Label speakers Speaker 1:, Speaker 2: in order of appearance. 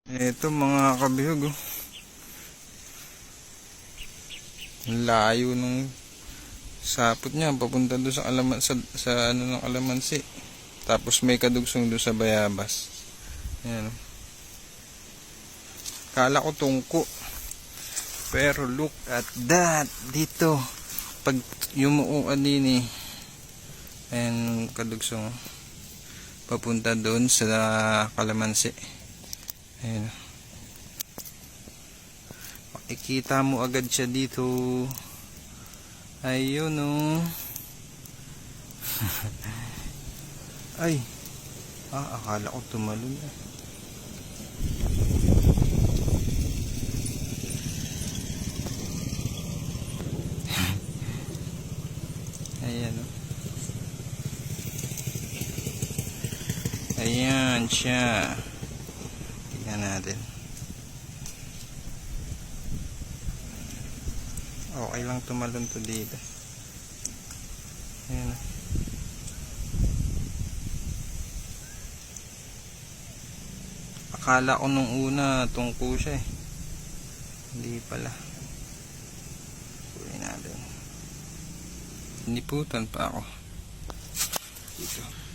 Speaker 1: Ito mga kabihog, oh. Layo nung sapot niya papunta doon sa sa ano ng kalamansi. Tapos may kadugsong doon sa bayabas. Ayan, oh. Kala ko tungko. Pero look at that. Dito pag yumuuan din ayan kadugsong papunta doon sa kalamansi. Ayan. Makikita mo agad siya dito. Ayun o. Ay. Akala ko tumalon na. Ayan o. Ayan siya. Tingnan natin. Okay lang tumalon to dito. Ayan. Akala ko nung una tungko siya eh. Hindi pala. Kunin natin. Niputan pa ako. Dito.